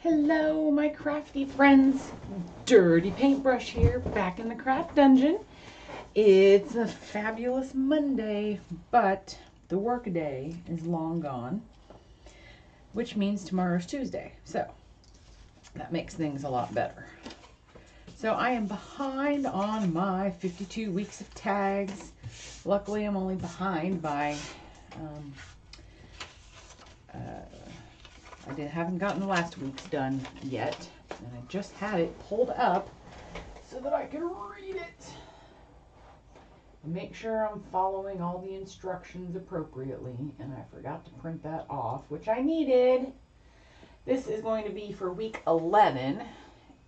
Hello, my crafty friends. Dirty Paintbrush here, back in the craft dungeon. It's a fabulous Monday, but the work day is long gone, which means tomorrow's Tuesday. So that makes things a lot better. So I am behind on my 52 weeks of tags. Luckily, I'm only behind by I haven't gotten the last week's done yet, and I just had it pulled up so that I can read it and make sure I'm following all the instructions appropriately, and I forgot to print that off, which I needed. This is going to be for week 11,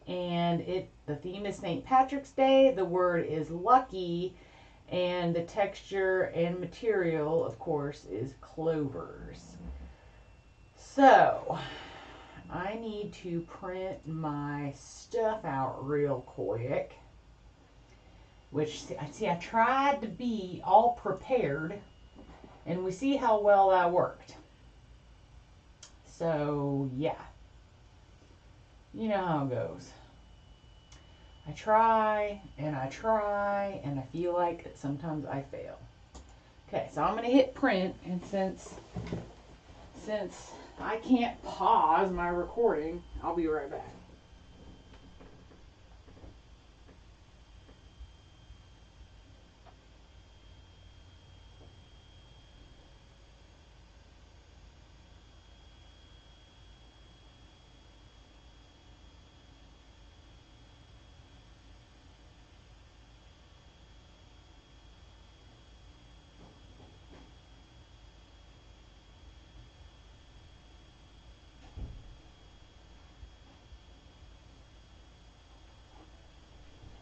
and the theme is St. Patrick's Day, the word is lucky, and the texture and material, of course, is clovers. So, I need to print my stuff out real quick, which, I tried to be all prepared, and we see how well that worked. So, yeah. You know how it goes. I try, and I feel like sometimes I fail. Okay, so I'm going to hit print, and since I can't pause my recording, I'll be right back.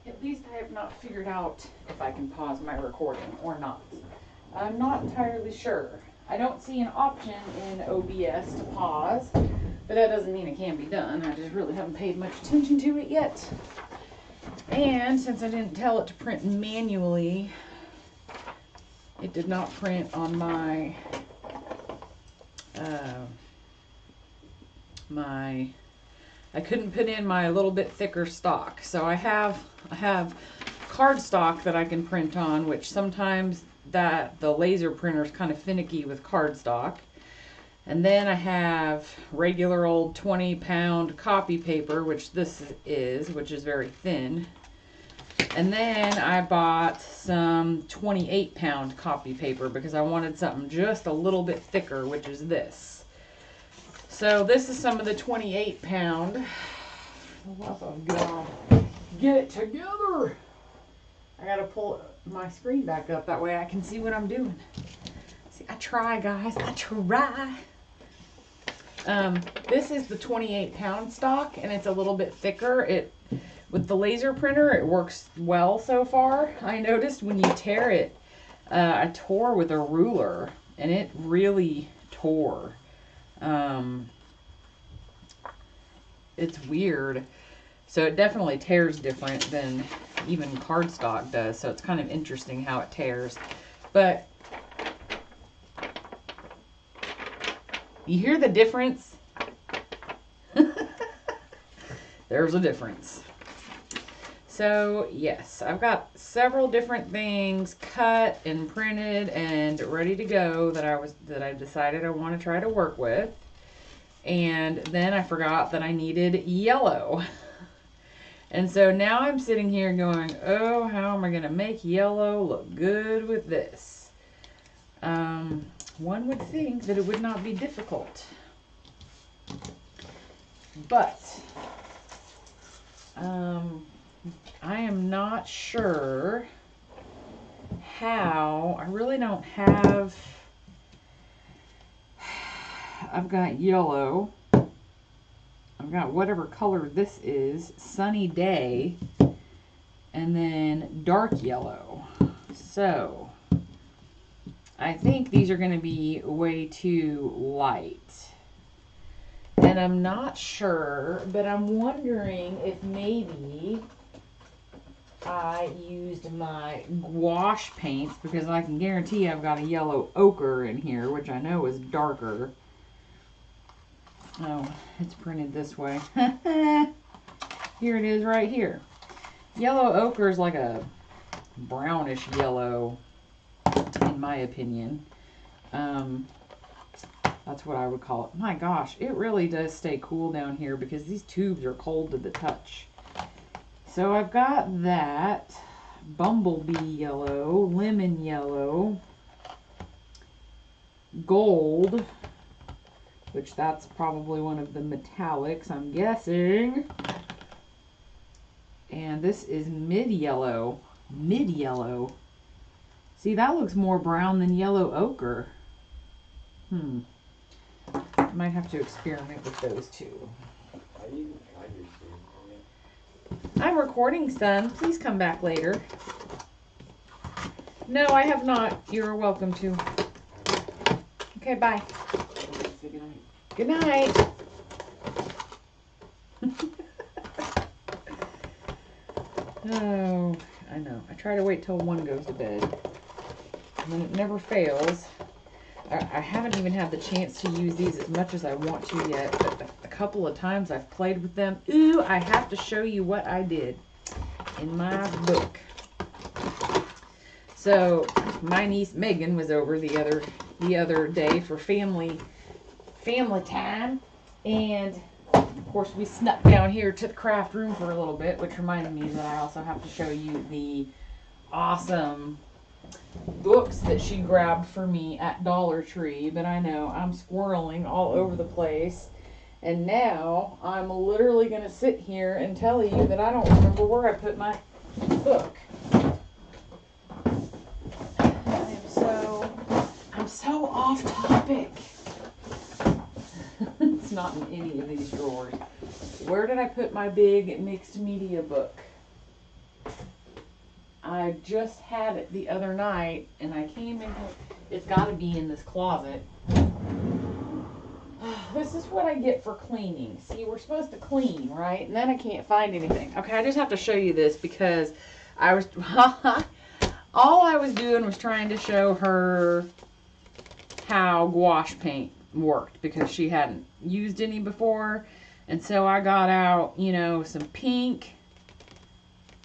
At least I have not figured out if I can pause my recording or not. I'm not entirely sure. I don't see an option in OBS to pause, but that doesn't mean it can't be done. I just really haven't paid much attention to it yet. And since I didn't tell it to print manually, it did not print on my I couldn't put in my little bit thicker stock. So I have cardstock that I can print on, which sometimes the laser printer is kind of finicky with cardstock. And then I have regular old 20-pound copy paper, which this is, which is very thin. And then I bought some 28-pound copy paper because I wanted something just a little bit thicker, which is this. So this is some of the 28-pound. Get it together. I gotta pull my screen back up, that way I can see what I'm doing. See, I try, guys, I try. This is the 28-pound stock, and it's a little bit thicker. With the laser printer, it works well so far. I noticed when you tear it, I tore with a ruler, and it really tore. It's weird. So it definitely tears different than even cardstock does. So it's kind of interesting how it tears. But you hear the difference? There's a difference. So yes, I've got several different things cut and printed and ready to go that I decided I want to try to work with. And then I forgot that I needed yellow. And so now I'm sitting here going, oh, how am I going to make yellow look good with this? One would think that it would not be difficult. But I am not sure how. I really don't have. I've got yellow. I've got whatever color this is, sunny day, and then dark yellow. So I think these are going to be way too light. And I'm not sure, but I'm wondering if maybe I used my gouache paints, because I can guarantee I've got a yellow ochre in here, which I know is darker. Oh, it's printed this way. Here it is right here. Yellow ochre is like a brownish yellow, in my opinion. That's what I would call it. My gosh, it really does stay cool down here because these tubes are cold to the touch. So I've got that bumblebee yellow, lemon yellow, gold, which that's probably one of the metallics, I'm guessing. And this is mid-yellow. Mid-yellow. See, that looks more brown than yellow ochre. I might have to experiment with those two. I'm recording, son. Please come back later. No, I have not. You're welcome to. Okay, bye. Good night. Oh, I know. I try to wait till one goes to bed. And then it never fails. I haven't even had the chance to use these as much as I want to yet, but a couple of times I've played with them. Ooh, I have to show you what I did in my book. So my niece Megan was over the other day for family time, and of course we snuck down here to the craft room for a little bit, which reminded me that I also have to show you the awesome books that she grabbed for me at Dollar Tree. But I know I'm squirreling all over the place, and now I'm literally going to sit here and tell you that I don't remember where I put my book. I'm so off topic. It's not in any of these drawers. Where did I put my big mixed media book? I just had it the other night, and I came in. It's got to be in this closet. This is what I get for cleaning. See, we're supposed to clean, right? And then I can't find anything. Okay, I just have to show you this because I was all I was doing was trying to show her how gouache paint worked because she hadn't used any before. And so I got out, you know, some pink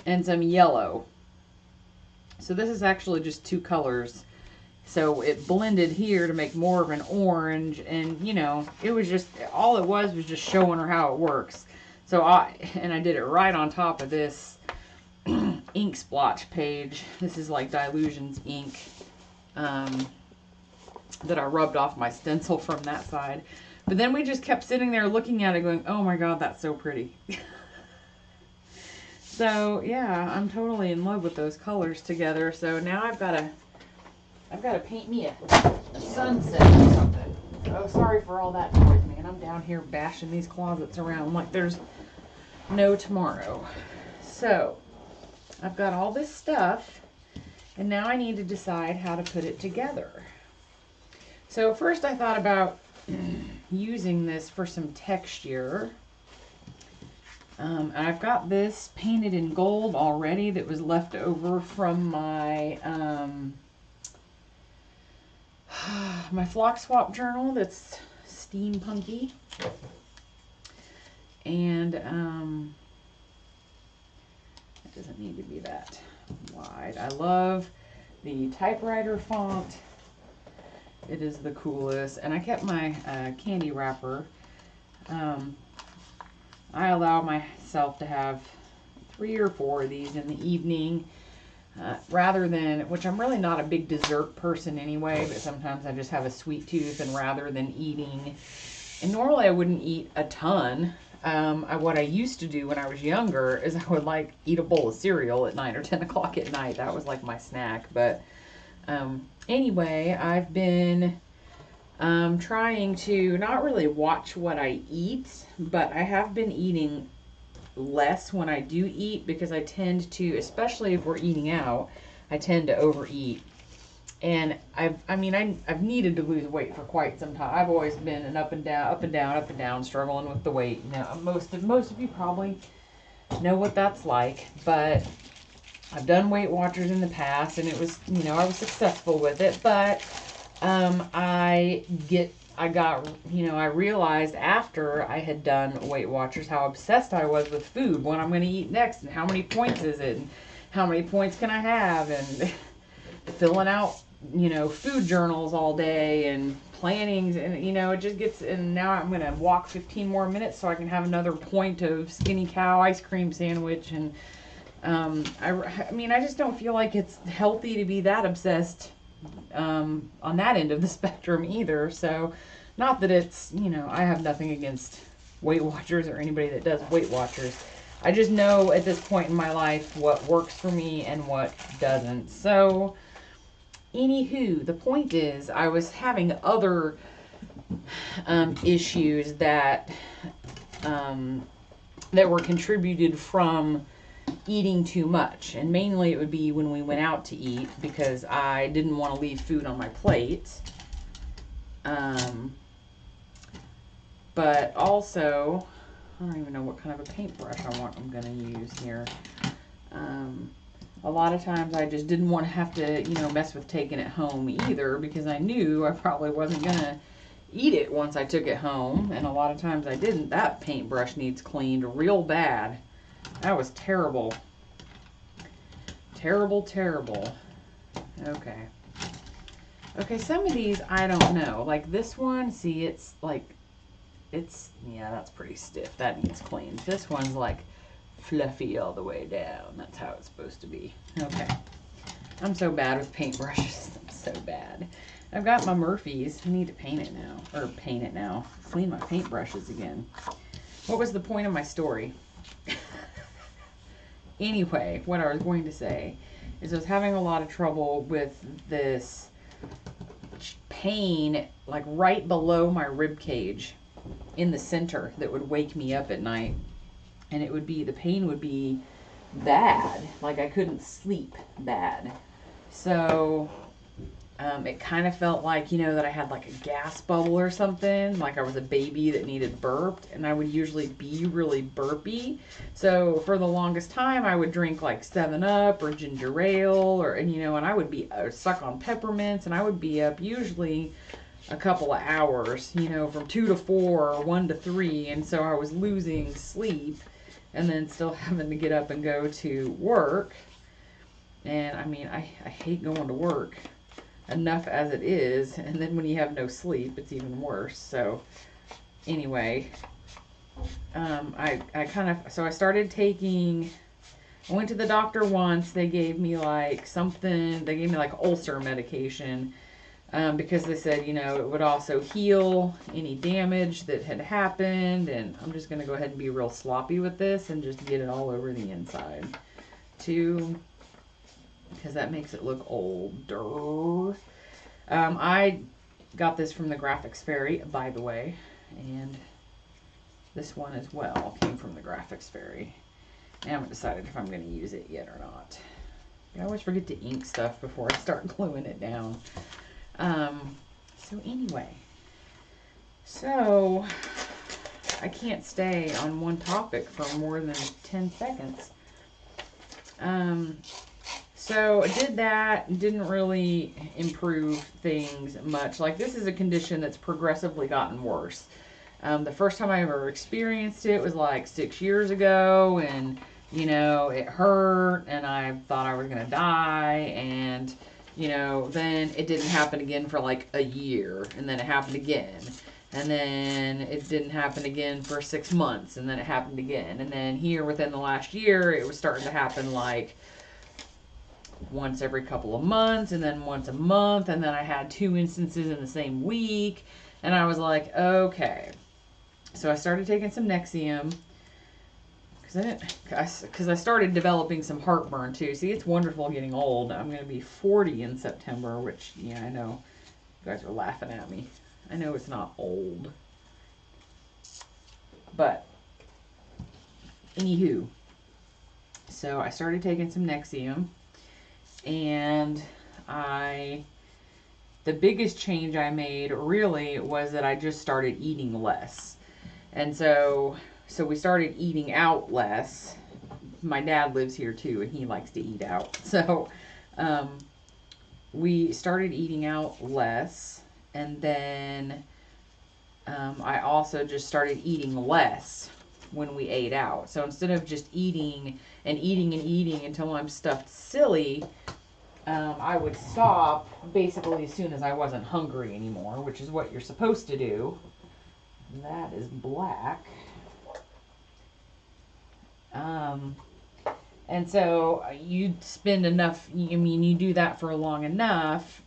and some yellow. So this is actually just two colors. So it blended here to make more of an orange, and you know, it was just, all it was just showing her how it works. So I did it right on top of this ink splotch page. This is like Dilutions ink that I rubbed off my stencil from that side. But then we just kept sitting there looking at it going, oh my god, that's so pretty. So yeah, I'm totally in love with those colors together. So now I've got to paint me a sunset or something. Oh, sorry for all that noise, man. I'm down here bashing these closets around like there's no tomorrow. So I've got all this stuff, and now I need to decide how to put it together. So first I thought about using this for some texture. And I've got this painted in gold already that was left over from my my Flock Swap journal that's steampunky. And it doesn't need to be that wide. I love the typewriter font. It is the coolest. And I kept my candy wrapper. I allow myself to have 3 or 4 of these in the evening, rather than, which I'm really not a big dessert person anyway, but sometimes I just have a sweet tooth, and rather than eating, and normally I wouldn't eat a ton. What I used to do when I was younger is I would like eat a bowl of cereal at 9 or 10 o'clock at night. That was like my snack. But anyway, I've been trying to not really watch what I eat, but I have been eating less when I do eat, because I tend to, especially if we're eating out, I tend to overeat. And I've needed to lose weight for quite some time. I've always been an up and down, struggling with the weight. Now, most of you probably know what that's like, but I've done Weight Watchers in the past, and it was, you know, I was successful with it, but I get I got, I realized after I had done Weight Watchers how obsessed I was with food, what I'm going to eat next, and how many points is it, and how many points can I have, and filling out, food journals all day, and plannings, and, it just gets, and now I'm going to walk 15 more minutes so I can have another point of Skinny Cow ice cream sandwich, and, I just don't feel like it's healthy to be that obsessed on that end of the spectrum either. So not that it's, I have nothing against Weight Watchers or anybody that does Weight Watchers. I just know at this point in my life what works for me and what doesn't. So anywho, the point is I was having other issues that that were contributed from eating too much, and mainly it would be when we went out to eat, because I didn't want to leave food on my plate, but also I don't even know what kind of a paintbrush I'm going to use here. A lot of times I just didn't want to have to mess with taking it home either, because I knew I probably wasn't going to eat it once I took it home, and a lot of times I didn't. That paintbrush needs cleaned real bad. That was terrible. Terrible, terrible. Okay. Okay, some of these I don't know. Like this one, see, it's like, yeah, that's pretty stiff. That needs cleaned. This one's like fluffy all the way down. That's how it's supposed to be. Okay. I'm so bad with paintbrushes. I'm so bad. I've got my Murphy's. I need to paint it now. Or paint it now. Clean my paintbrushes again. What was the point of my story? Anyway, what I was going to say is I was having a lot of trouble with this pain, like right below my rib cage in the center, that would wake me up at night. And it would be, the pain would be bad. Like I couldn't sleep bad. So it kind of felt like, that I had like a gas bubble or something, like I was a baby that needed burped, and I would usually be really burpy. So for the longest time, I would drink like 7-Up or ginger ale, and I would be stuck on peppermints, and I would be up usually a couple of hours, from 2 to 4 or 1 to 3, and so I was losing sleep, and then still having to get up and go to work. And I hate going to work enough as it is, and then when you have no sleep, it's even worse. So anyway, so I started taking, I went to the doctor once. They gave me like something, they gave me like ulcer medication, because they said, it would also heal any damage that had happened. And I'm just going to go ahead and be real sloppy with this and just get it all over the inside too, because that makes it look older. I got this from the Graphics Fairy, by the way, and this one as well came from the Graphics Fairy. I haven't decided if I'm going to use it yet or not. I always forget to ink stuff before I start gluing it down. So anyway, so I can't stay on one topic for more than 10 seconds. So I did that, didn't really improve things much. Like, this is a condition that's progressively gotten worse. The first time I ever experienced it was like 6 years ago, and it hurt, and I thought I was gonna die, and then it didn't happen again for like a year, and then it happened again, and then it didn't happen again for 6 months, and then it happened again, and then here within the last year it was starting to happen like once every couple of months, and then once a month, and then I had 2 instances in the same week, and I was like, okay. So I started taking some Nexium, because I started developing some heartburn too. See, it's wonderful getting old. I'm going to be 40 in September, which, yeah, I know you guys are laughing at me. I know it's not old, but anywho, so I started taking some Nexium, and the biggest change I made really was that I just started eating less. And so we started eating out less. My dad lives here too, and he likes to eat out. So we started eating out less, and then I also just started eating less when we ate out. So instead of just eating and eating and eating until I'm stuffed silly, I would stop basically as soon as I wasn't hungry anymore, which is what you're supposed to do. That is black. And so you spend enough, I mean, you do that for long enough,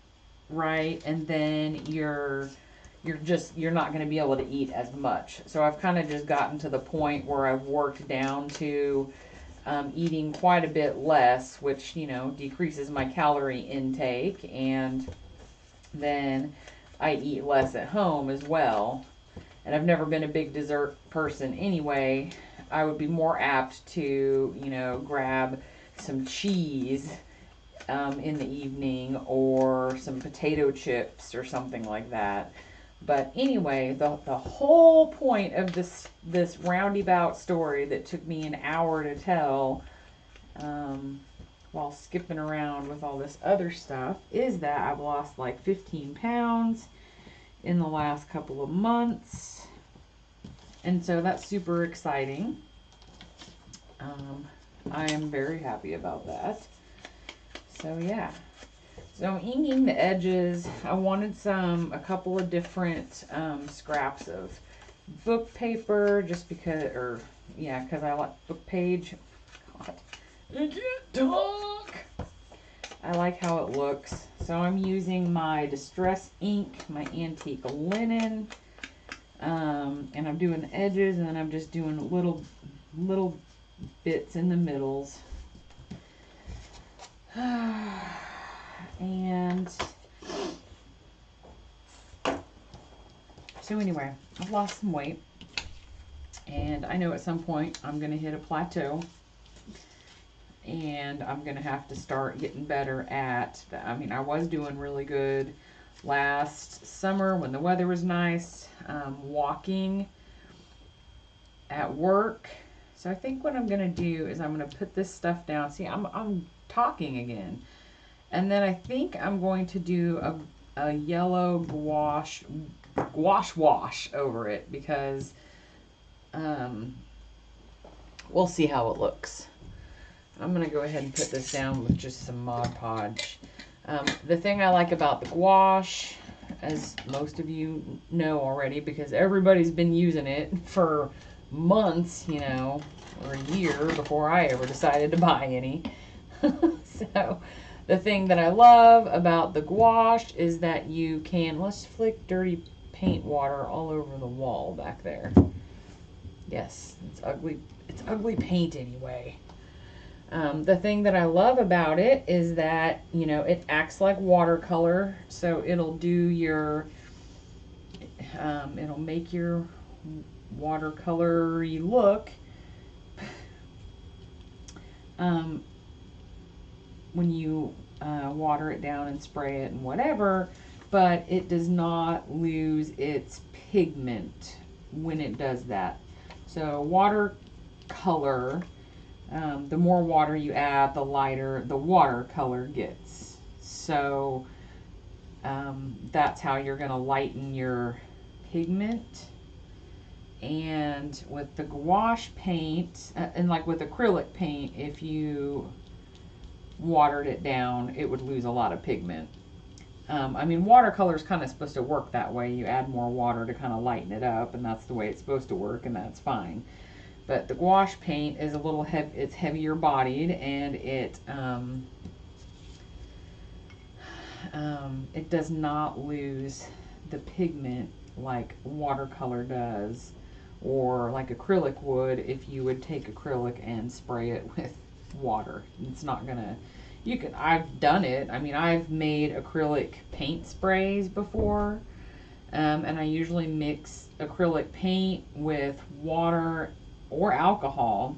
right? And then you're not going to be able to eat as much. So I've kind of just gotten to the point where I've worked down to eating quite a bit less, which, you know, decreases my calorie intake, and then I eat less at home as well. And I've never been a big dessert person anyway. I would be more apt to, you know, grab some cheese in the evening, or some potato chips or something like that. But anyway, the whole point of this roundabout story that took me an hour to tell, while skipping around with all this other stuff, is that I've lost like 15 pounds in the last couple of months. And so that's super exciting. I am very happy about that. So yeah. So I'm inking the edges. I wanted a couple of different scraps of book paper, just because, because I like book page. God, I can't talk. I like how it looks. So I'm using my distress ink, my antique linen, and I'm doing the edges, and then I'm just doing little bits in the middles. And so anyway, I've lost some weight, and I know at some point I'm going to hit a plateau, and I'm going to have to start getting better at, I mean, I was doing really good last summer when the weather was nice, walking at work. So I think what I'm going to do is I'm going to put this stuff down. See, I'm talking again. And then I think I'm going to do a yellow gouache wash over it, because we'll see how it looks. I'm going to go ahead and put this down with just some Mod Podge. The thing I like about the gouache, as most of you know already, because everybody's been using it for months, you know, or a year before I ever decided to buy any. So the thing that I love about the gouache is that you can, let's flick dirty paint water all over the wall back there. Yes, it's ugly paint anyway. The thing that I love about it is that, you know, it acts like watercolor, so it'll do your, it'll make your watercolory look when you water it down and spray it and whatever, but it does not lose its pigment when it does that. So watercolor, the more water you add, the lighter the watercolor gets. So that's how you're going to lighten your pigment. And with the gouache paint, and like with acrylic paint, if you watered it down, it would lose a lot of pigment. I mean, watercolor is kind of supposed to work that way. You add more water to kind of lighten it up, and that's the way it's supposed to work, and that's fine. But the gouache paint is a little heavy, it's heavier bodied, and it does not lose the pigment like watercolor does, or like acrylic would if you would take acrylic and spray it with water. It's not gonna, I've done it. I mean, I've made acrylic paint sprays before, and I usually mix acrylic paint with water or alcohol,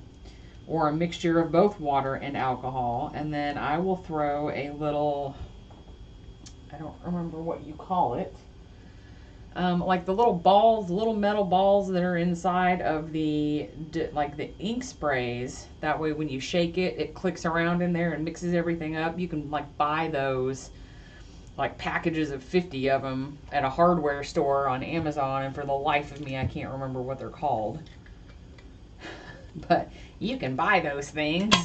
or a mixture of both water and alcohol, and then I will throw a little, I don't remember what you call it, like the little balls, the little metal balls that are inside of the ink sprays. That way when you shake it, it clicks around in there and mixes everything up. You can like buy those like packages of 50 of them at a hardware store on Amazon, and for the life of me I can't remember what they're called. But you can buy those things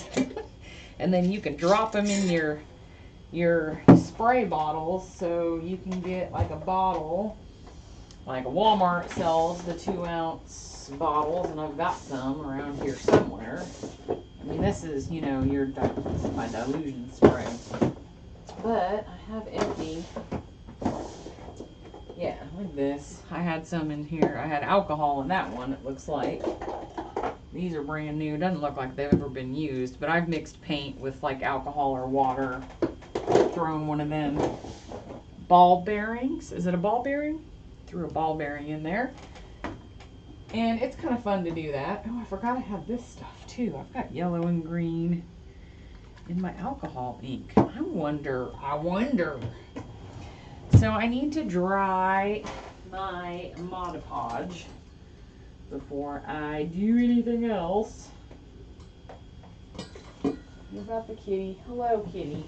and then you can drop them in your spray bottles, so you can get like a bottle, like Walmart sells the 2-ounce bottles, and I've got some around here somewhere. I mean, this is, you know, this is my dilution spray. But I have empty. Yeah, like this. I had some in here. I had alcohol in that one, it looks like. These are brand new. Doesn't look like they've ever been used, but I've mixed paint with like alcohol or water. Thrown one of them ball bearings. Is it a ball bearing? Threw a ball bearing in there. And it's kind of fun to do that. Oh, I forgot I have this stuff too. I've got yellow and green in my alcohol ink. I wonder. So I need to dry my Mod Podge before I do anything else. What about the kitty? Hello, kitty.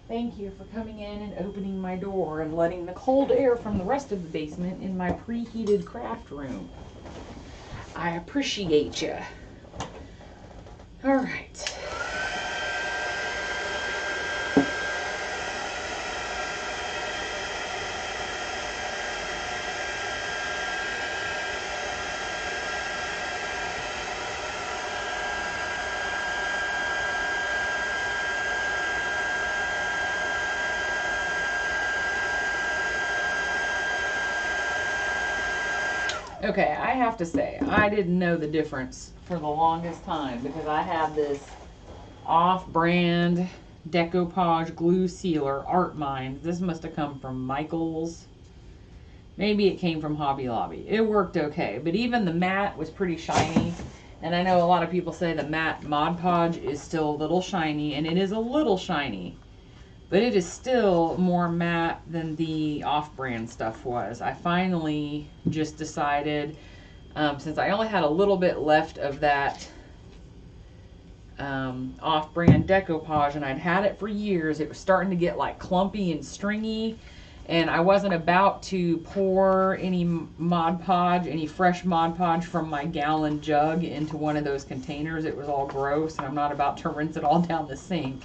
Thank you for coming in and opening my door and letting the cold air from the rest of the basement in my preheated craft room. I appreciate you. All right. Okay, I have to say, I didn't know the difference for the longest time because I had this off-brand decoupage glue sealer, Art Minds. This must have come from Michael's. Maybe it came from Hobby Lobby. It worked okay, but even the matte was pretty shiny. And I know a lot of people say the matte Mod Podge is still a little shiny, and it is a little shiny. But it is still more matte than the off-brand stuff was. I finally just decided, since I only had a little bit left of that off-brand decoupage, and I'd had it for years, it was starting to get like clumpy and stringy, and I wasn't about to pour any Mod Podge, any fresh Mod Podge from my gallon jug into one of those containers. It was all gross, and I'm not about to rinse it all down the sink.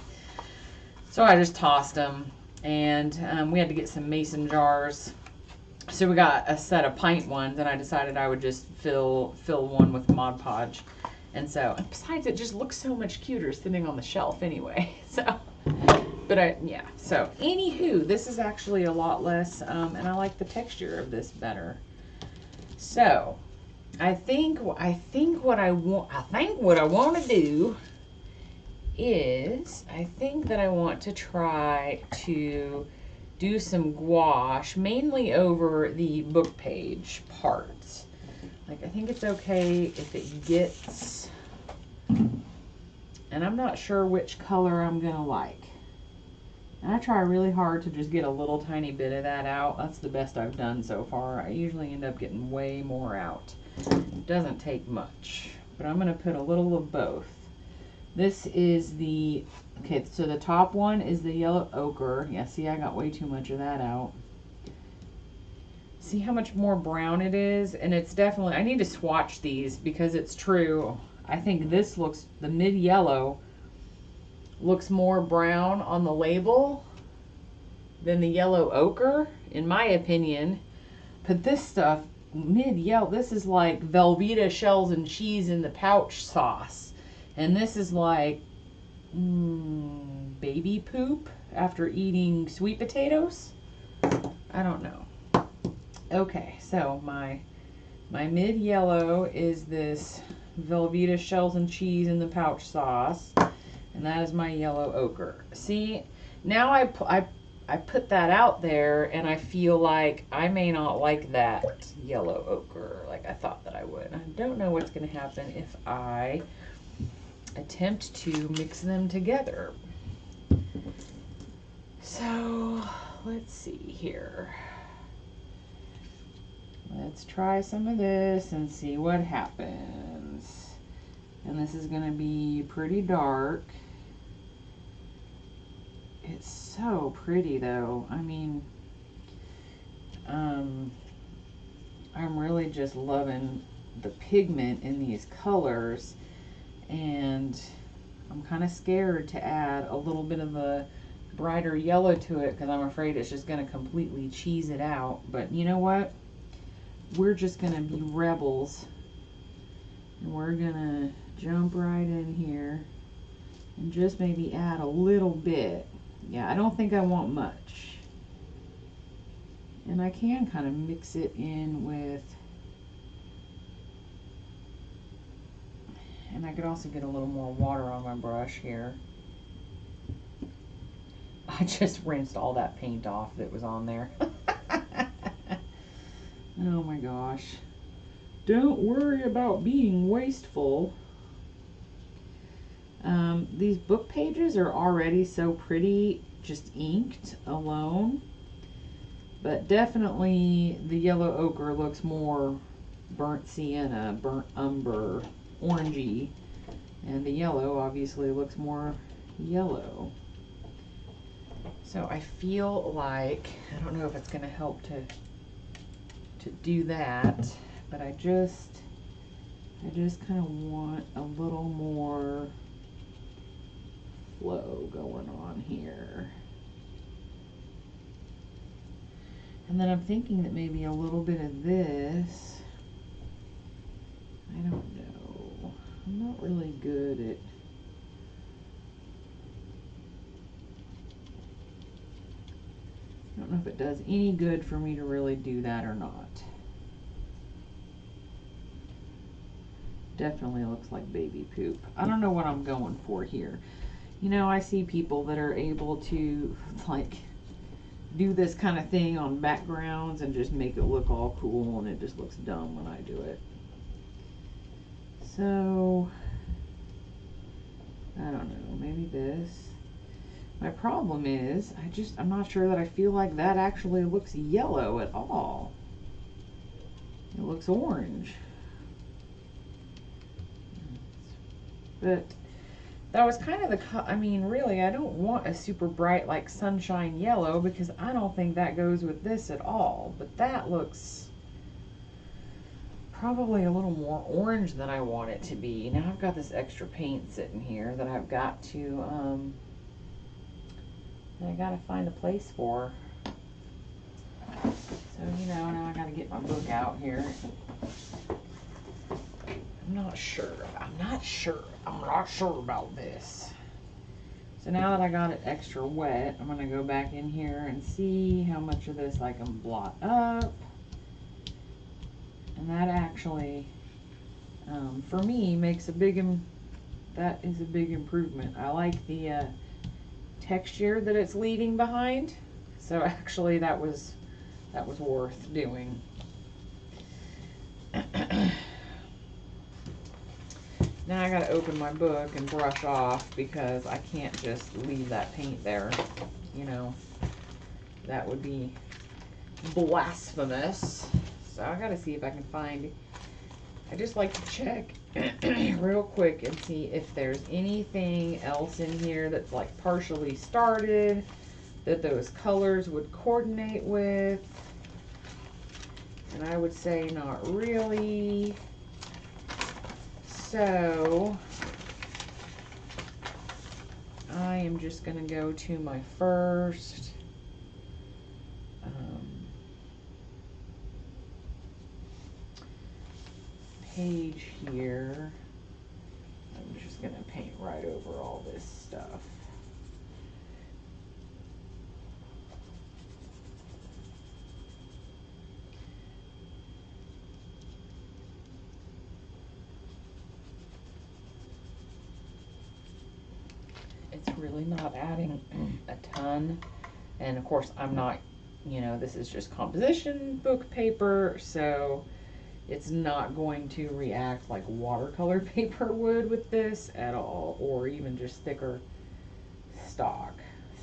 So I just tossed them, and we had to get some mason jars. So we got a set of pint ones, and I decided I would just fill one with Mod Podge. And so, and besides, it just looks so much cuter sitting on the shelf anyway. So, but yeah. So, anywho, this is actually a lot less, and I like the texture of this better. So, I think what I want to do is, I think that I want to try to do some gouache, mainly over the book page parts. Like, I think it's okay if it gets, and I'm not sure which color I'm gonna like. And I try really hard to just get a little tiny bit of that out. That's the best I've done so far. I usually end up getting way more out. It doesn't take much, but I'm gonna put a little of both. This is the, okay, so the top one is the yellow ochre. Yeah, see, I got way too much of that out. See how much more brown it is? And it's definitely, I need to swatch these because it's true. I think this looks, the mid-yellow looks more brown on the label than the yellow ochre, in my opinion. But this stuff, mid-yellow, this is like Velveeta shells and cheese in the pouch sauce. And this is like baby poop after eating sweet potatoes. I don't know. Okay, so my mid yellow is this Velveeta shells and cheese in the pouch sauce, and that is my yellow ochre. See, now I put that out there, and I feel like I may not like that yellow ochre like I thought that I would. I don't know what's going to happen if I attempt to mix them together. So let's see here. Let's try some of this and see what happens. And this is going to be pretty dark. It's so pretty though. I mean, I'm really just loving the pigment in these colors, and I'm kind of scared to add a little bit of a brighter yellow to it because I'm afraid it's just going to completely cheese it out. But you know what? We're just going to be rebels, and we're going to jump right in here and just maybe add a little bit. Yeah, I don't think I want much. And I can kind of mix it in with, and I could also get a little more water on my brush here. I just rinsed all that paint off that was on there. Oh my gosh. Don't worry about being wasteful. These book pages are already so pretty, just inked alone. But definitely the yellow ochre looks more burnt sienna, burnt umber, orangey. And the yellow obviously looks more yellow. So I feel like, I don't know if it's going to help to do that, but I just kind of want a little more flow going on here. And then I'm thinking that maybe a little bit of this, I don't know, I'm not really good at, I don't know if it does any good for me to really do that or not. Definitely looks like baby poop. I don't know what I'm going for here. You know, I see people that are able to like do this kind of thing on backgrounds and just make it look all cool, and it just looks dumb when I do it. So, I don't know, maybe this. My problem is, I'm not sure that I feel like that actually looks yellow at all. It looks orange. But that was kind of the, I mean, really, I don't want a super bright, like, sunshine yellow, because I don't think that goes with this at all. But that looks probably a little more orange than I want it to be. Now I've got this extra paint sitting here that I've got to, I gotta find a place for. So, you know, now I gotta get my book out here. I'm not sure about this. So now that I got it extra wet, I'm gonna go back in here and see how much of this I can blot up. And that actually, for me, makes a big, that is a big improvement. I like the texture that it's leaving behind. So actually that was worth doing. Now I gotta open my book and brush off, because I can't just leave that paint there. You know, that would be blasphemous. So I gotta see if I can find, I just like to check real quick and see if there's anything else in here that's like partially started that those colors would coordinate with. And I would say not really. So I am just going to go to my first page here. I'm just going to paint right over all this stuff. It's really not adding a ton. And of course, I'm not, you know, this is just composition book paper, so it's not going to react like watercolor paper would with this at all, or even just thicker stock.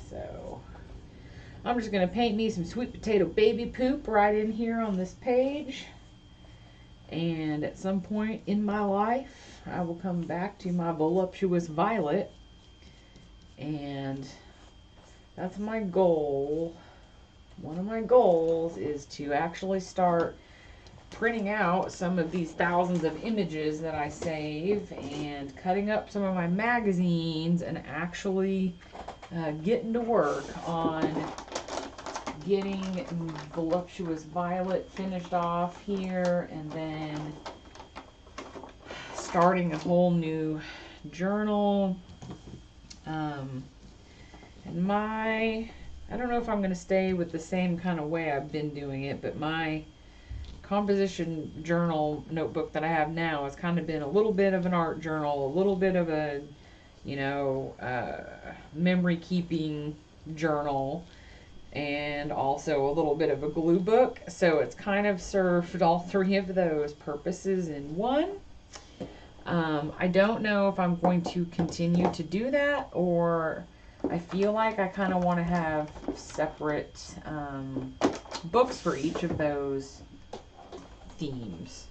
So I'm just going to paint me some sweet potato baby poop right in here on this page. And at some point in my life, I will come back to my voluptuous violet and that's my goal. One of my goals is to actually start printing out some of these thousands of images that I save and cutting up some of my magazines and actually getting to work on getting Voluptuous Violet finished off here, and then starting a whole new journal. And I don't know if I'm going to stay with the same kind of way I've been doing it, but my composition journal notebook that I have now has kind of been a little bit of an art journal, a little bit of a, memory keeping journal, and also a little bit of a glue book. So it's kind of served all three of those purposes in one. I don't know if I'm going to continue to do that, or I feel like I kind of want to have separate books for each of those themes.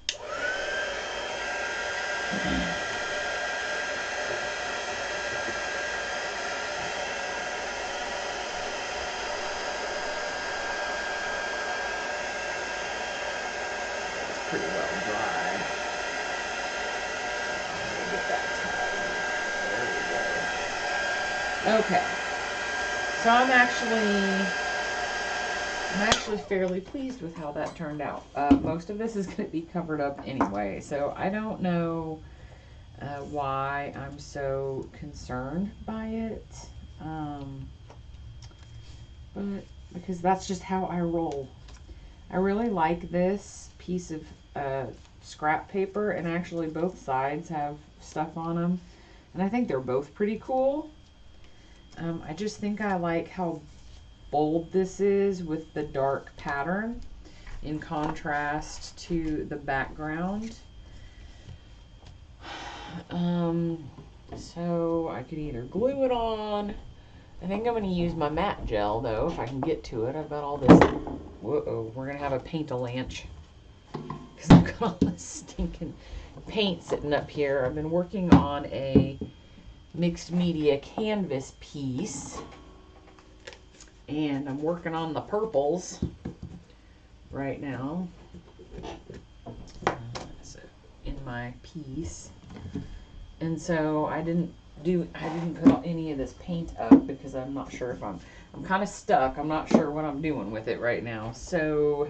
It's pretty well dry. Get that tight. There we go. Okay. So I'm actually fairly pleased with how that turned out. Most of this is going to be covered up anyway, so I don't know why I'm so concerned by it, but because that's just how I roll. I really like this piece of scrap paper, and actually both sides have stuff on them, and I think they're both pretty cool. I just think I like how bold this is with the dark pattern in contrast to the background. So I could either glue it on. I think I'm going to use my matte gel though, if I can get to it. I've got all this. Whoa, we're going to have a paint-a-lanch because I've got all this stinking paint sitting up here. I've been working on a mixed media canvas piece, and I'm working on the purples right now. So in my piece, and so I didn't put any of this paint up because I'm not sure if I'm kind of stuck. I'm not sure what I'm doing with it right now, so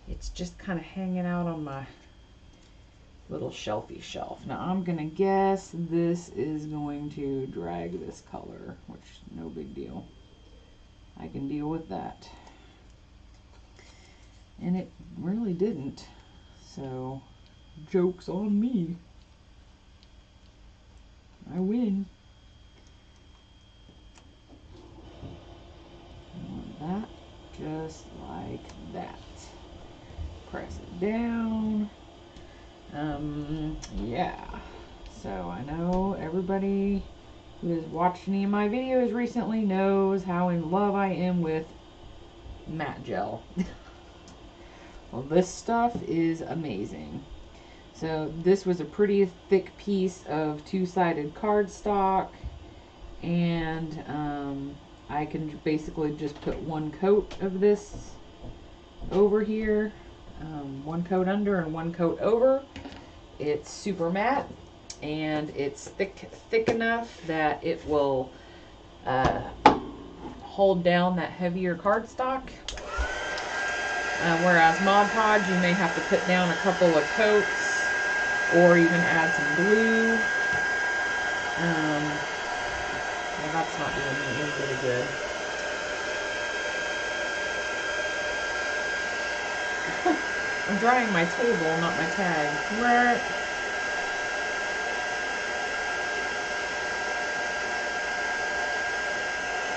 it's just kind of hanging out on my little shelfy shelf. Now I'm gonna guess this is going to drag this color, which no big deal. I can deal with that. And it really didn't, so joke's on me. I win. I want that just like that. Press it down. Yeah, so I know everybody who has watched any of my videos recently knows how in love I am with matte gel. Well, this stuff is amazing. So this was a pretty thick piece of two-sided cardstock, and I can basically just put one coat of this over here. One coat under and one coat over. It's super matte, and it's thick enough that it will hold down that heavier cardstock. Whereas Mod Podge, you may have to put down a couple of coats or even add some glue. Well, that's not doing me any bit of good. I'm drying my table, not my tag.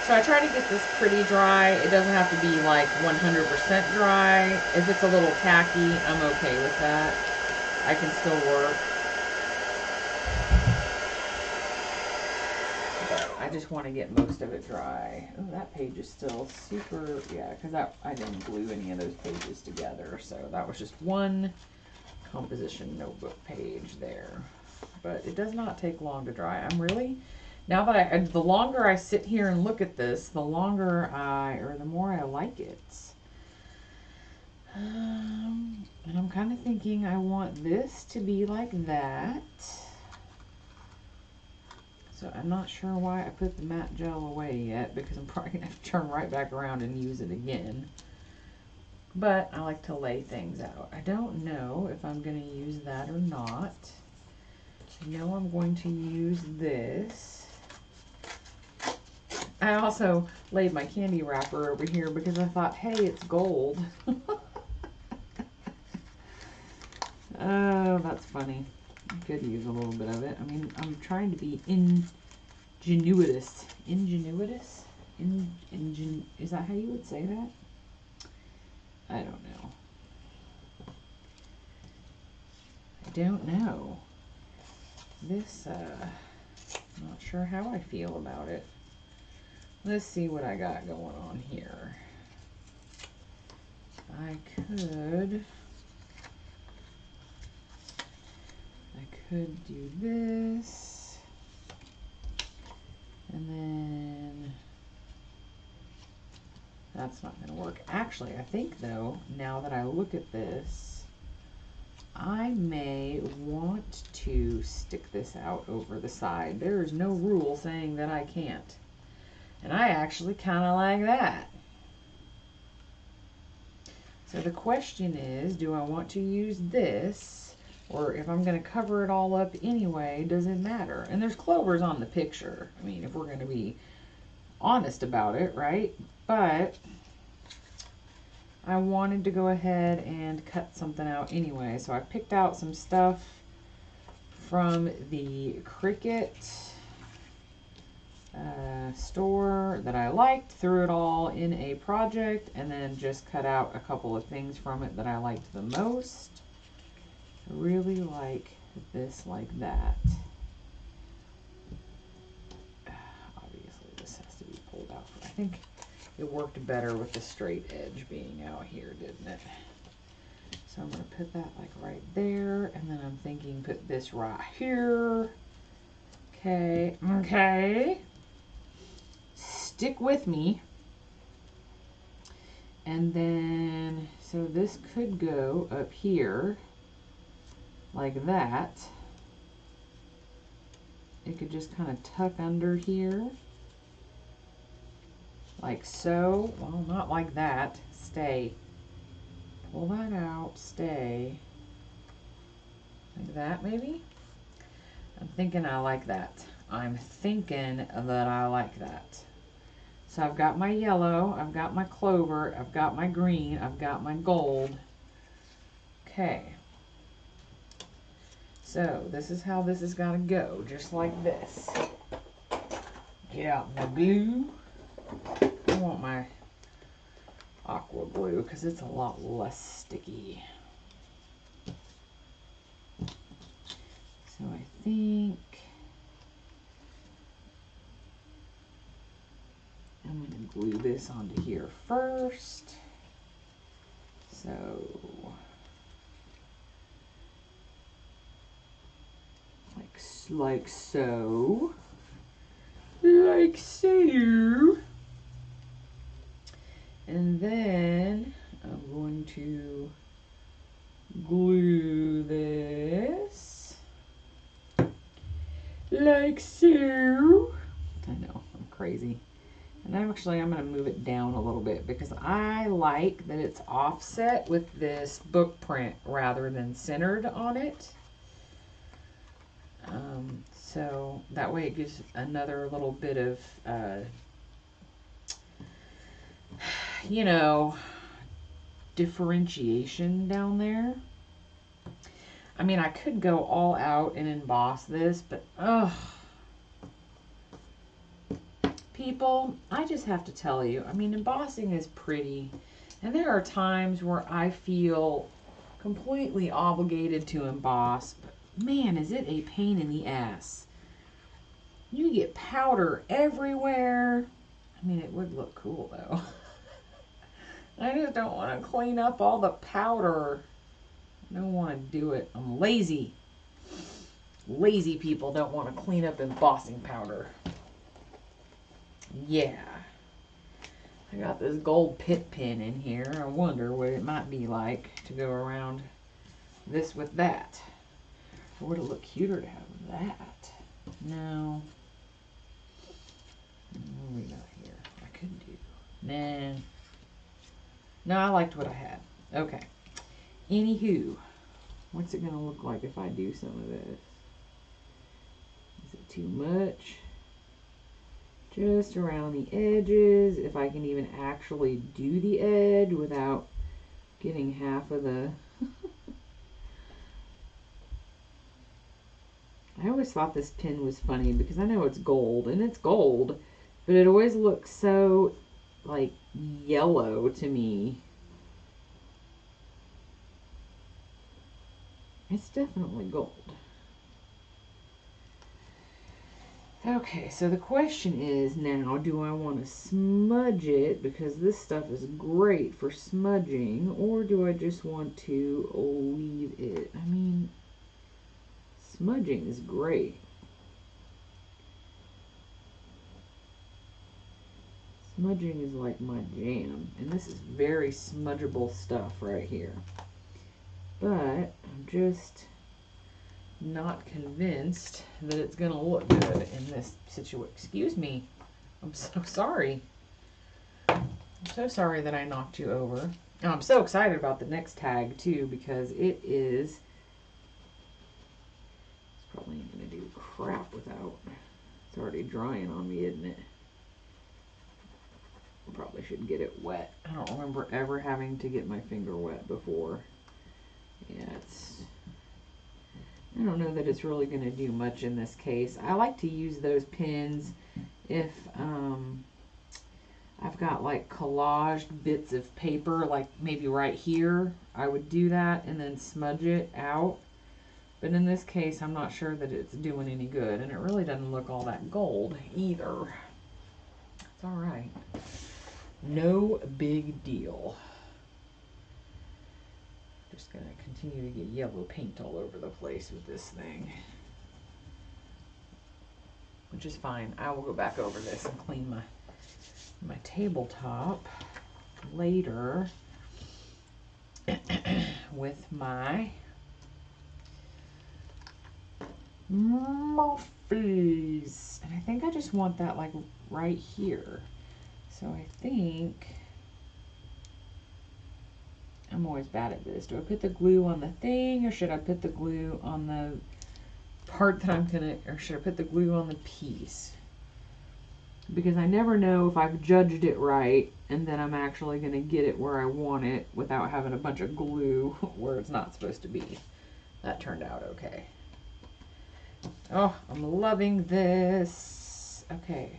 So I try to get this pretty dry. It doesn't have to be like 100% dry. If it's a little tacky, I'm okay with that. I can still work. But I just want to get most of it dry. Oh, that page is still super, yeah, because I didn't glue any of those pages together. So that was just one composition notebook page there. But it does not take long to dry. I'm really Now that the longer I sit here and look at this, the the more I like it. And I'm kind of thinking I want this to be like that. So I'm not sure why I put the matte gel away yet, because I'm probably going to have to turn right back around and use it again. But I like to lay things out. I don't know if I'm going to use that or not. I know I'm going to use this. I also laid my candy wrapper over here because I thought, hey, it's gold. Oh, that's funny. I could use a little bit of it. I mean, I'm trying to be ingenuitous. Ingenuitous? Is that how you would say that? I don't know. I don't know. This, I'm not sure how I feel about it. Let's see what I got going on here. I could do this, and then that's not going to work. Actually, I think though, now that I look at this, I may want to stick this out over the side. There is no rule saying that I can't. And I actually kind of like that. So the question is, do I want to use this? Or if I'm going to cover it all up anyway, does it matter? And there's clovers on the picture. I mean, if we're going to be honest about it, right? But I wanted to go ahead and cut something out anyway. So I picked out some stuff from the Cricut store that I liked, threw it all in a project, and then just cut out a couple of things from it that I liked the most. I really like this like that. Obviously this has to be pulled out. I think it worked better with the straight edge being out here, didn't it? So I'm going to put that like right there, and then I'm thinking put this right here. Okay, okay. Stick with me. And then, so this could go up here like that. It could just kind of tuck under here like so. Well, not like that. Stay. Pull that out. Stay. Like that maybe? I'm thinking I like that. I'm thinking that I like that. So I've got my yellow, I've got my clover, I've got my green, I've got my gold. Okay. So this is how this is gonna go, just like this. Get out my glue. I want my aqua glue because it's a lot less sticky. So I think I'm going to glue this onto here first. So like so. Like so. And then I'm going to glue this like so. I know, I'm crazy. And I'm going to move it down a little bit because I like that it's offset with this book print rather than centered on it. So that way it gives another little bit of, you know, differentiation down there. I mean, I could go all out and emboss this, but people, I just have to tell you, I mean, embossing is pretty, and there are times where I feel completely obligated to emboss, but man, is it a pain in the ass. You get powder everywhere. I mean, it would look cool though. I just don't want to clean up all the powder. I don't want to do it. I'm lazy. Lazy people don't want to clean up embossing powder. Yeah. I got this gold pit pin in here. I wonder what it might be like to go around this with that. Or would it look cuter to have that? No. What do we got here? I could do. Nah. No, I liked what I had. Okay. Anywho, what's it going to look like if I do some of this? Is it too much? Just around the edges, if I can even actually do the edge without getting half of the... I always thought this pin was funny because I know it's gold, and it's gold, but it always looks so, like, yellow to me. It's definitely gold. Okay, so the question is now, do I want to smudge it, because this stuff is great for smudging, or do I just want to leave it? I mean, smudging is great. Smudging is like my jam, and this is very smudgeable stuff right here. But I'm just not convinced that it's going to look good in this situation. Excuse me. I'm so sorry. I'm so sorry that I knocked you over. Oh, I'm so excited about the next tag too, because it is... It's probably ain't going to do crap without... It's already drying on me, isn't it? I probably should get it wet. I don't remember ever having to get my finger wet before. Yeah, I don't know that it's really going to do much in this case. I like to use those pins if I've got like collaged bits of paper, like maybe right here. I would do that and then smudge it out. But in this case, I'm not sure that it's doing any good, and it really doesn't look all that gold either. It's all right. No big deal. Just gonna continue to get yellow paint all over the place with this thing, which is fine. I will go back over this and clean my tabletop later with my Morphes. And I think I just want that like right here. So I think... I'm always bad at this. Do I put the glue on the thing, or should I put the glue on the part that I'm gonna, or should I put the glue on the piece? Because I never know if I've judged it right, and then I'm actually gonna get it where I want it without having a bunch of glue where it's not supposed to be. That turned out okay. Oh, I'm loving this. Okay.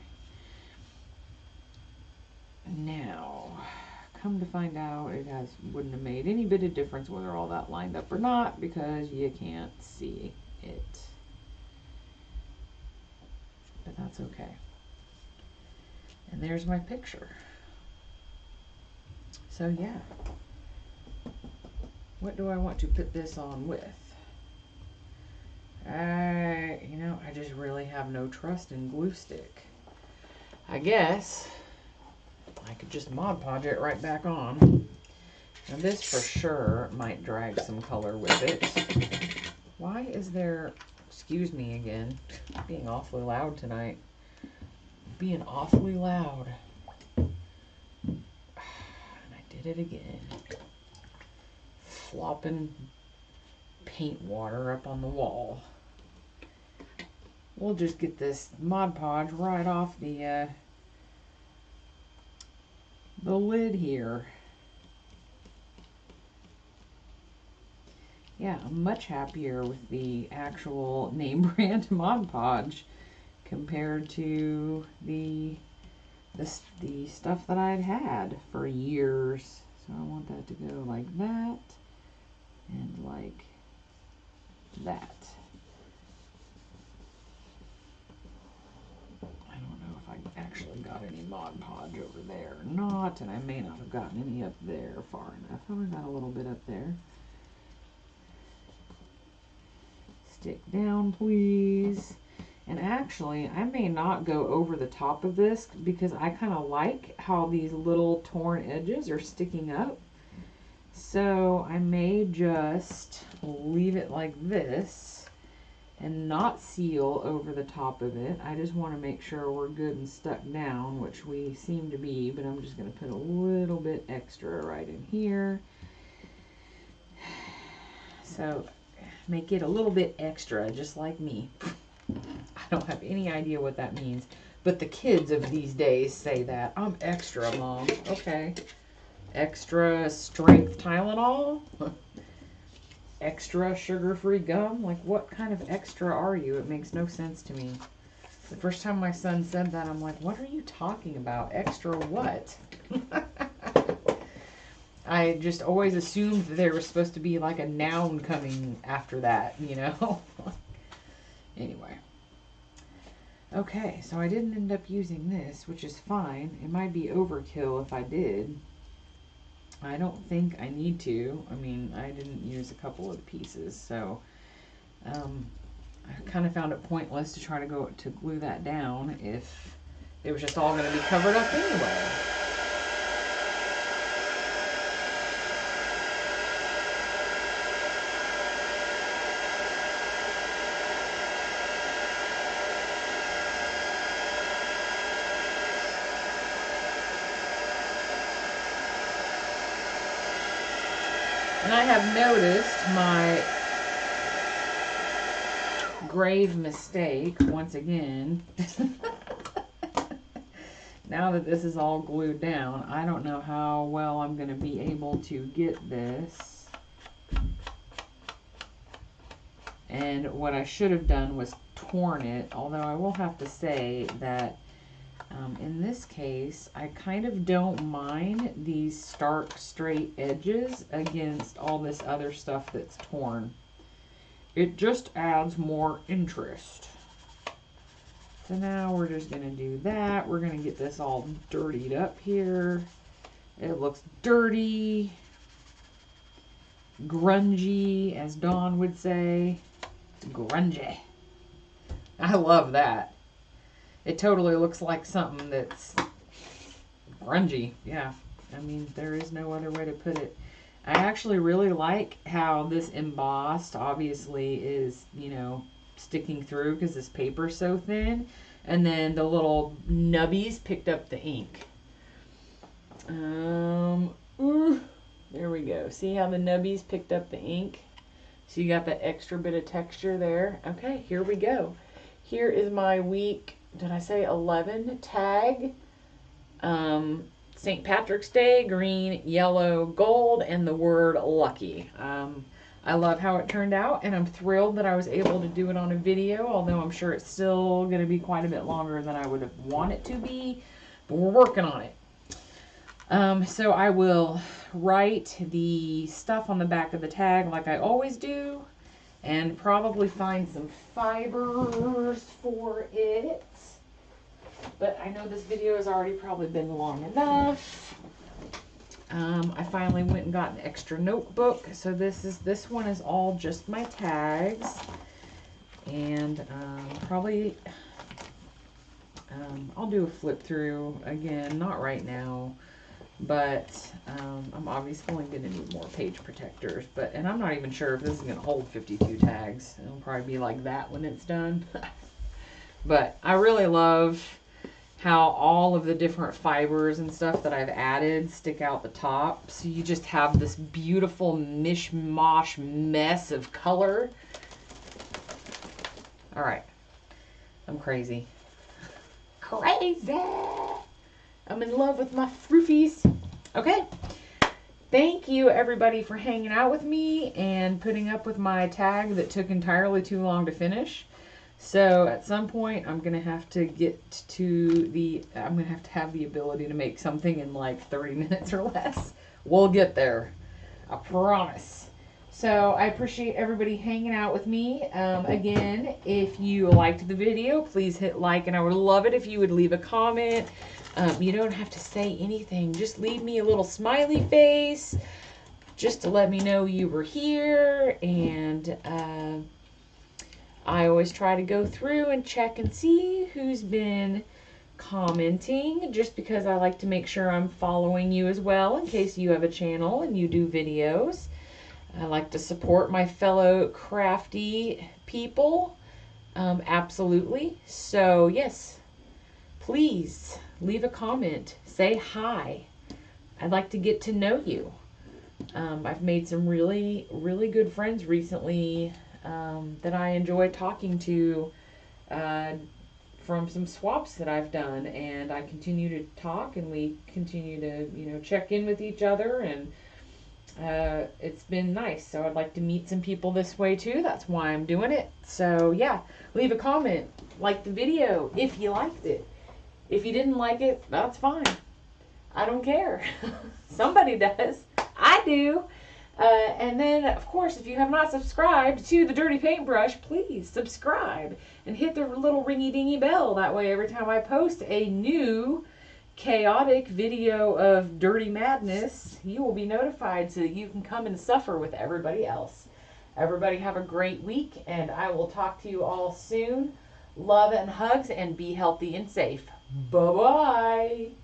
Now... Come to find out, it wouldn't have made any bit of difference whether all that lined up or not, because you can't see it. But that's okay. And there's my picture. So yeah. What do I want to put this on with? You know, I just really have no trust in glue stick. I guess I could just Mod Podge it right back on. Now this for sure might drag some color with it. Why is there, excuse me again, being awfully loud tonight. Being awfully loud. And I did it again. Flopping paint water up on the wall. We'll just get this Mod Podge right off the lid here. Yeah, I'm much happier with the actual name brand Mod Podge compared to the stuff that I'd had for years. So I want that to go like that and like that. I don't know if I actually got any Mod Podge over there or not, and I may not have gotten any up there far enough. Oh, I got a little bit up there. Stick down, please. And actually, I may not go over the top of this because I kind of like how these little torn edges are sticking up. So I may just leave it like this and not seal over the top of it. I just want to make sure we're good and stuck down, which we seem to be, but I'm just going to put a little bit extra right in here. So make it a little bit extra, just like me. I don't have any idea what that means, but the kids of these days say that. I'm extra, Mom. Okay. Extra strength Tylenol? Extra sugar-free gum? Like, what kind of extra are you? It makes no sense to me. The first time my son said that, I'm like, what are you talking about? Extra what? I just always assumed that there was supposed to be like a noun coming after that, you know? Anyway. Okay, so I didn't end up using this, which is fine. It might be overkill if I did. I don't think I need to. I mean, I didn't use a couple of the pieces, so I kind of found it pointless to try to go to glue that down if it was just all going to be covered up anyway. And I have noticed my grave mistake once again. Now that this is all glued down, I don't know how well I'm going to be able to get this. And what I should have done was torn it, although I will have to say that in this case, I kind of don't mind these stark straight edges against all this other stuff that's torn. It just adds more interest. So now we're just going to do that. We're going to get this all dirtied up here. It looks dirty, grungy, as Dawn would say. It's grungy. I love that. It totally looks like something that's grungy. Yeah, I mean, there is no other way to put it. I actually really like how this embossed obviously is, you know, sticking through because this paper's so thin. And then the little nubbies picked up the ink. There we go. See how the nubbies picked up the ink? So you got that extra bit of texture there. Okay, here we go. Here is my week, did I say 11 tag? St. Patrick's Day, green, yellow, gold, and the word lucky. I love how it turned out, and I'm thrilled that I was able to do it on a video, although I'm sure it's still going to be quite a bit longer than I would have wanted it to be, but we're working on it. So I will write the stuff on the back of the tag like I always do, and probably find some fibers for it. But I know this video has already probably been long enough. I finally went and got an extra notebook. So this one is all just my tags. And probably I'll do a flip through again, not right now. But I'm obviously going to need more page protectors. And I'm not even sure if this is going to hold 52 tags. It'll probably be like that when it's done. But I really love how all of the different fibers and stuff that I've added stick out the top. So you just have this beautiful mishmash mess of color. All right. I'm crazy. Crazy! I'm in love with my froofies. Okay. Thank you, everybody, for hanging out with me and putting up with my tag that took entirely too long to finish. So at some point, I'm going to have to I'm going to have the ability to make something in like 30 minutes or less. We'll get there. I promise. So I appreciate everybody hanging out with me. Again, if you liked the video, please hit like, and I would love it if you would leave a comment. You don't have to say anything. Just leave me a little smiley face just to let me know you were here. And I always try to go through and check and see who's been commenting, just because I like to make sure I'm following you as well in case you have a channel and you do videos. I like to support my fellow crafty people, absolutely. So yes, please leave a comment, say hi. I'd like to get to know you. I've made some really good friends recently that I enjoy talking to from some swaps that I've done, and I continue to talk, and we continue to check in with each other, and it's been nice. So I'd like to meet some people this way too. That's why I'm doing it. So yeah, leave a comment, like the video if you liked it. If you didn't like it, that's fine. I don't care. Somebody does. I do. And then, of course, if you have not subscribed to the Dirty Paintbrush, please subscribe and hit the little ringy-dingy bell. That way, every time I post a new chaotic video of dirty madness, you will be notified so that you can come and suffer with everybody else. Everybody have a great week, and I will talk to you all soon. Love and hugs, and be healthy and safe. Bye-bye.